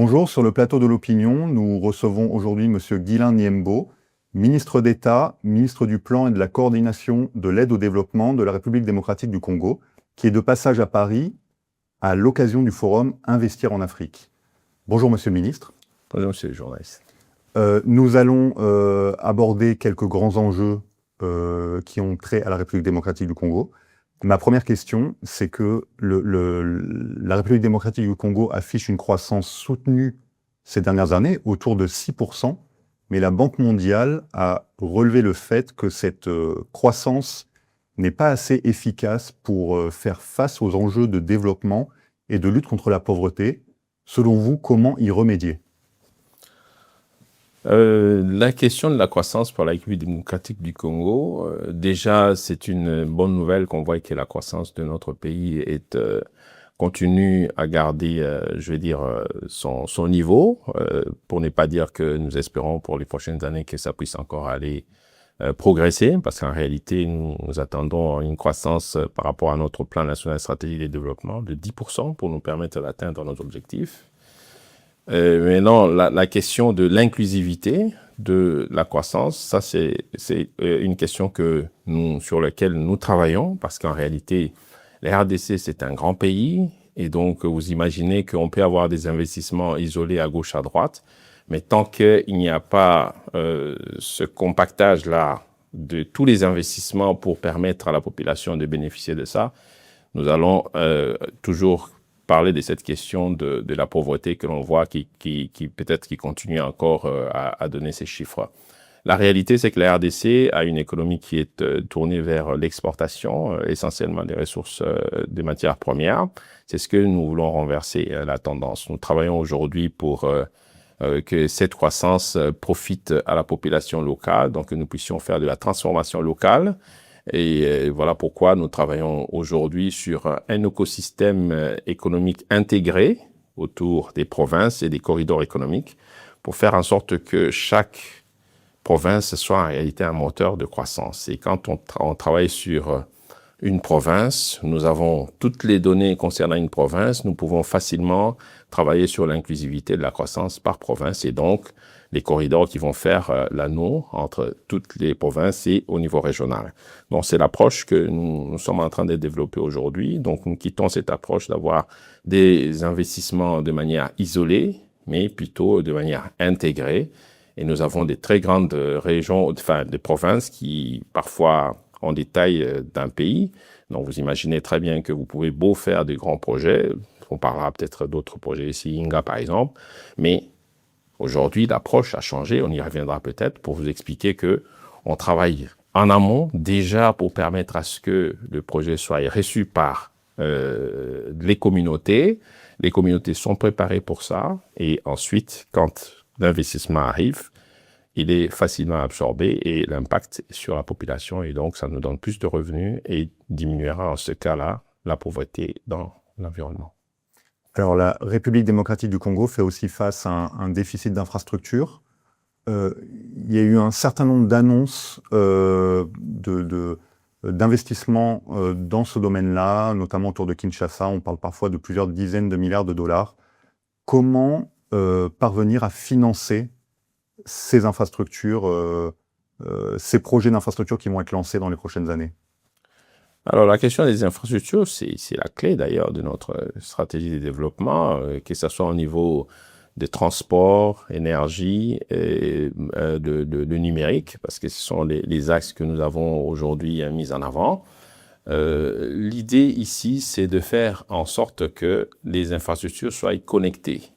Bonjour, sur le plateau de l'Opinion, nous recevons aujourd'hui M. Guilain Niembo, ministre d'État, ministre du Plan et de la Coordination de l'aide au développement de la République démocratique du Congo, qui est de passage à Paris à l'occasion du forum Investir en Afrique. Bonjour Monsieur le ministre. Bonjour Monsieur le journaliste. Nous allons aborder quelques grands enjeux qui ont trait à la République démocratique du Congo. Ma première question, c'est que la République démocratique du Congo affiche une croissance soutenue ces dernières années, autour de 6%, mais la Banque mondiale a relevé le fait que cette croissance n'est pas assez efficace pour faire face aux enjeux de développement et de lutte contre la pauvreté. Selon vous, comment y remédier ? La question de la croissance pour la République démocratique du Congo, déjà c'est une bonne nouvelle qu'on voit que la croissance de notre pays continue à garder, son niveau, pour ne pas dire que nous espérons pour les prochaines années que ça puisse encore aller progresser, parce qu'en réalité nous attendons une croissance par rapport à notre plan national stratégique de développement de 10% pour nous permettre d'atteindre nos objectifs. Maintenant, la question de l'inclusivité de la croissance, ça c'est une question sur laquelle nous travaillons, parce qu'en réalité, la RDC c'est un grand pays, et donc vous imaginez qu'on peut avoir des investissements isolés à gauche, à droite, mais tant qu'il n'y a pas ce compactage-là de tous les investissements pour permettre à la population de bénéficier de ça, nous allons toujours parler de cette question de la pauvreté que l'on voit qui peut-être qui continue encore à donner ces chiffres. La réalité, c'est que la RDC a une économie qui est tournée vers l'exportation, essentiellement des ressources des matières premières. C'est ce que nous voulons renverser la tendance. Nous travaillons aujourd'hui pour que cette croissance profite à la population locale, donc que nous puissions faire de la transformation locale. Et voilà pourquoi nous travaillons aujourd'hui sur un écosystème économique intégré autour des provinces et des corridors économiques pour faire en sorte que chaque province soit en réalité un moteur de croissance. Et quand on travaille sur une province, nous avons toutes les données concernant une province, nous pouvons facilement travailler sur l'inclusivité de la croissance par province et donc les corridors qui vont faire l'anneau entre toutes les provinces et au niveau régional. Donc, c'est l'approche que nous sommes en train de développer aujourd'hui. Donc, nous quittons cette approche d'avoir des investissements de manière isolée, mais plutôt de manière intégrée. Et nous avons des très grandes régions, enfin, des provinces qui, parfois, ont des tailles d'un pays. Donc, vous imaginez très bien que vous pouvez beau faire des grands projets. On parlera peut-être d'autres projets ici, Inga, par exemple. Mais aujourd'hui, l'approche a changé, on y reviendra peut-être pour vous expliquer que on travaille en amont déjà pour permettre à ce que le projet soit reçu par les communautés. Les communautés sont préparées pour ça et ensuite, quand l'investissement arrive, il est facilement absorbé et l'impact sur la population et donc ça nous donne plus de revenus et diminuera en ce cas-là la pauvreté dans l'environnement. Alors, la République démocratique du Congo fait aussi face à un déficit d'infrastructures. Il y a eu un certain nombre d'annonces d'investissements dans ce domaine-là, notamment autour de Kinshasa. On parle parfois de plusieurs dizaines de milliards de dollars. Comment parvenir à financer ces infrastructures, ces projets d'infrastructures qui vont être lancés dans les prochaines années ? Alors, la question des infrastructures, c'est la clé d'ailleurs de notre stratégie de développement, que ce soit au niveau des transports, énergie et de numérique, parce que ce sont les axes que nous avons aujourd'hui mis en avant. L'idée ici, c'est de faire en sorte que les infrastructures soient connectées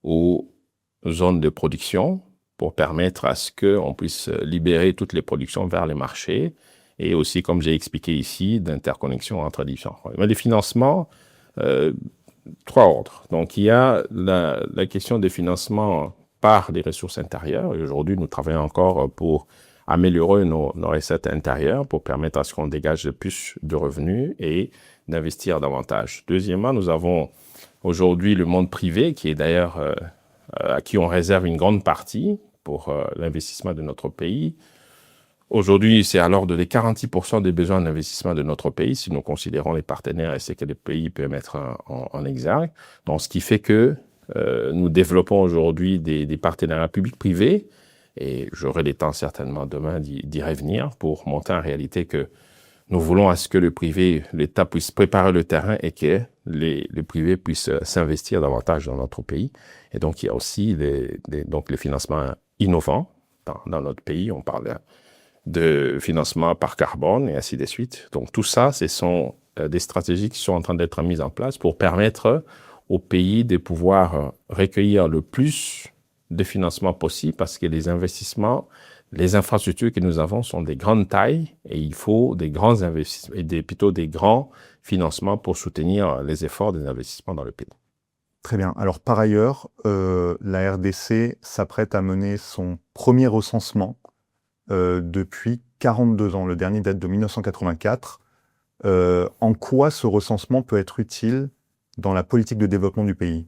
aux zones de production pour permettre à ce qu'on puisse libérer toutes les productions vers les marchés et aussi, comme j'ai expliqué ici, d'interconnexion entre différents. Mais les financements, trois ordres. Donc, il y a la question des financements par les ressources intérieures. Et aujourd'hui, nous travaillons encore pour améliorer nos recettes intérieures pour permettre à ce qu'on dégage plus de revenus et d'investir davantage. Deuxièmement, nous avons aujourd'hui le monde privé qui est d'ailleurs à qui on réserve une grande partie pour l'investissement de notre pays. Aujourd'hui, c'est à l'ordre de 46% des besoins d'investissement de notre pays, si nous considérons les partenaires et ce que les pays peuvent mettre en exergue. Donc, ce qui fait que nous développons aujourd'hui des partenariats publics-privés et j'aurai le temps certainement demain d'y revenir pour montrer en réalité que nous voulons à ce que le privé, l'État puisse préparer le terrain et que le privé puisse s'investir davantage dans notre pays. Et donc, il y a aussi donc les financements innovants dans notre pays. On parle de financement par carbone et ainsi de suite. Donc, tout ça, ce sont des stratégies qui sont en train d'être mises en place pour permettre au pays de pouvoir recueillir le plus de financement possible parce que les investissements, les infrastructures que nous avons sont des grandes tailles et il faut des grands investissements et plutôt des grands financements pour soutenir les efforts des investissements dans le pays. Très bien. Alors par ailleurs, la RDC s'apprête à mener son premier recensement depuis 42 ans. Le dernier date de 1984. En quoi ce recensement peut être utile dans la politique de développement du pays?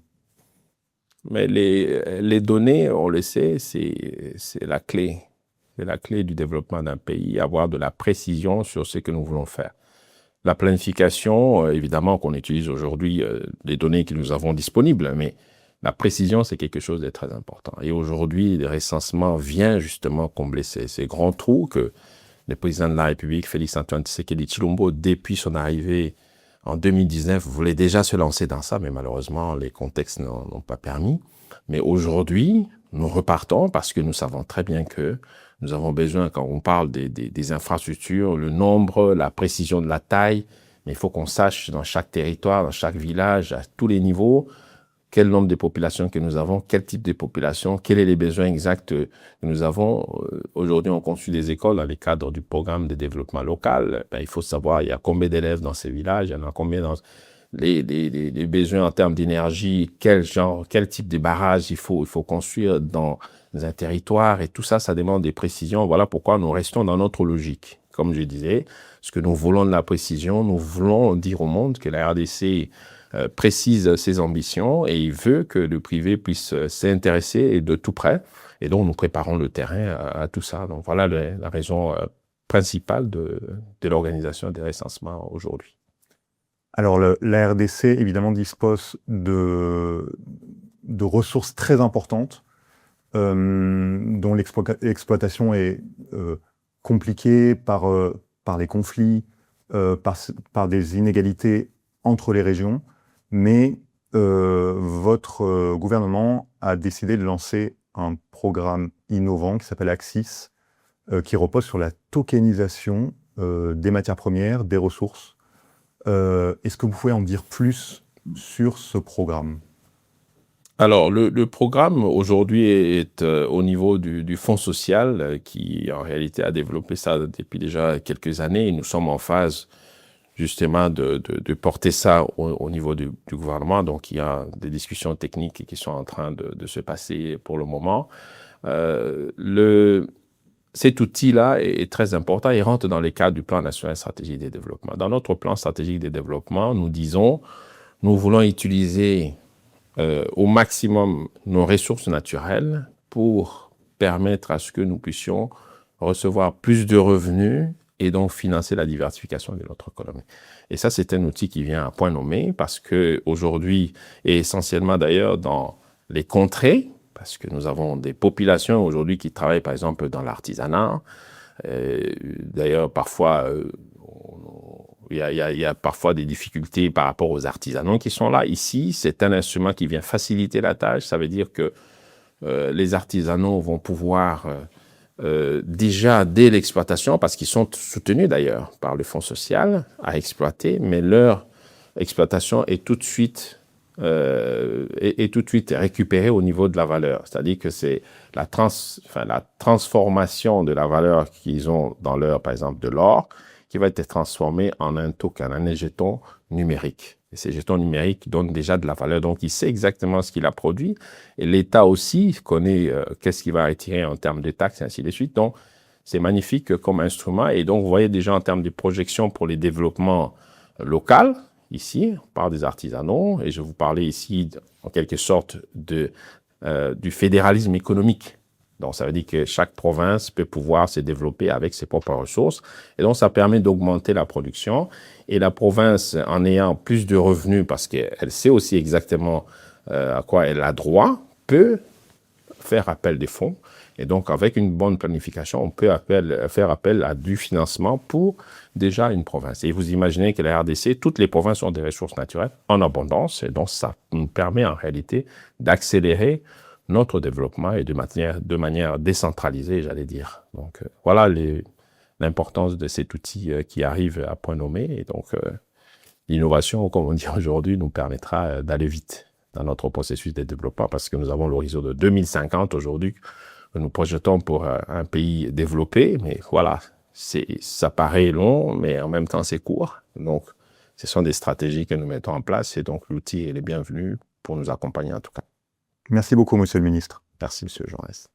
Mais les données, on le sait, c'est la clé. C'est la clé du développement d'un pays, avoir de la précision sur ce que nous voulons faire. La planification, évidemment qu'on utilise aujourd'hui les données que nous avons disponibles, mais la précision, c'est quelque chose de très important. Et aujourd'hui, le recensement vient justement combler ces grands trous que le président de la République, Félix-Antoine Tshisekedi Tshilombo, depuis son arrivée en 2019, voulait déjà se lancer dans ça, mais malheureusement, les contextes n'ont pas permis. Mais aujourd'hui, nous repartons parce que nous savons très bien que nous avons besoin, quand on parle des infrastructures, le nombre, la précision de la taille, mais il faut qu'on sache dans chaque territoire, dans chaque village, à tous les niveaux, quel nombre de populations que nous avons, quel type de population, quels sont les besoins exacts que nous avons. Aujourd'hui, on construit des écoles dans le cadre du programme de développement local. Il faut savoir, il y a combien d'élèves dans ces villages, il y en a combien dans les besoins en termes d'énergie, quel type de barrage il faut construire dans un territoire. Et tout ça, ça demande des précisions. Voilà pourquoi nous restons dans notre logique. Comme je disais, ce que nous voulons de la précision, nous voulons dire au monde que la RDC précise ses ambitions et il veut que le privé puisse s'intéresser et de tout près. Et donc, nous préparons le terrain à tout ça. Donc, voilà la raison principale de l'organisation des recensements aujourd'hui. Alors, la RDC, évidemment, dispose de ressources très importantes dont l'exploitation est compliquée par les conflits, par des inégalités entre les régions. Mais votre gouvernement a décidé de lancer un programme innovant qui s'appelle Axis, qui repose sur la tokenisation des matières premières, des ressources. Est-ce que vous pouvez en dire plus sur ce programme? Alors, le programme aujourd'hui est au niveau du Fonds social qui, en réalité, a développé ça depuis déjà quelques années. Et nous sommes en phase justement de porter ça au niveau du gouvernement. Donc, il y a des discussions techniques qui sont en train de se passer pour le moment. Cet outil-là est très important. Il rentre dans les cadres du plan national stratégique de développement. Dans notre plan stratégique de développement, nous disons, nous voulons utiliser au maximum nos ressources naturelles pour permettre à ce que nous puissions recevoir plus de revenus et donc financer la diversification de notre économie. Et ça, c'est un outil qui vient à point nommé parce que aujourd'hui, et essentiellement d'ailleurs dans les contrées, parce que nous avons des populations aujourd'hui qui travaillent par exemple dans l'artisanat. D'ailleurs, parfois, il y a parfois des difficultés par rapport aux artisanaux qui sont là. Ici, c'est un instrument qui vient faciliter la tâche. Ça veut dire que les artisanaux vont pouvoir déjà dès l'exploitation, parce qu'ils sont soutenus d'ailleurs par le Fonds social à exploiter, mais leur exploitation est tout de suite récupérée au niveau de la valeur. C'est-à-dire que c'est la transformation de la valeur qu'ils ont dans leur, par exemple, de l'or, qui va être transformé en un token, un jeton numérique. Et ces jetons numériques donnent déjà de la valeur. Donc, il sait exactement ce qu'il a produit. Et l'État aussi connaît qu'est-ce qu'il va retirer en termes de taxes et ainsi de suite. Donc, c'est magnifique comme instrument. Et donc, vous voyez déjà en termes de projection pour les développements locaux, ici, on parle des artisanaux. Et je vous parlais ici, en quelque sorte, du fédéralisme économique. Donc, ça veut dire que chaque province peut pouvoir se développer avec ses propres ressources. Et donc, ça permet d'augmenter la production. Et la province, en ayant plus de revenus, parce qu'elle sait aussi exactement à quoi elle a droit, peut faire appel des fonds. Et donc, avec une bonne planification, on peut faire appel à du financement pour déjà une province. Et vous imaginez que la RDC, toutes les provinces ont des ressources naturelles en abondance. Et donc, ça nous permet en réalité d'accélérer notre développement et de manière décentralisée, j'allais dire. Donc, voilà l'importance de cet outil qui arrive à point nommé. Et donc, l'innovation, comme on dit aujourd'hui, nous permettra d'aller vite dans notre processus de développement parce que nous avons l'horizon de 2050 aujourd'hui que nous projetons pour un pays développé. Mais voilà, ça paraît long, mais en même temps, c'est court. Donc, ce sont des stratégies que nous mettons en place et donc l'outil est bienvenu pour nous accompagner en tout cas. Merci beaucoup, Monsieur le Ministre. Merci, Monsieur Jaurès.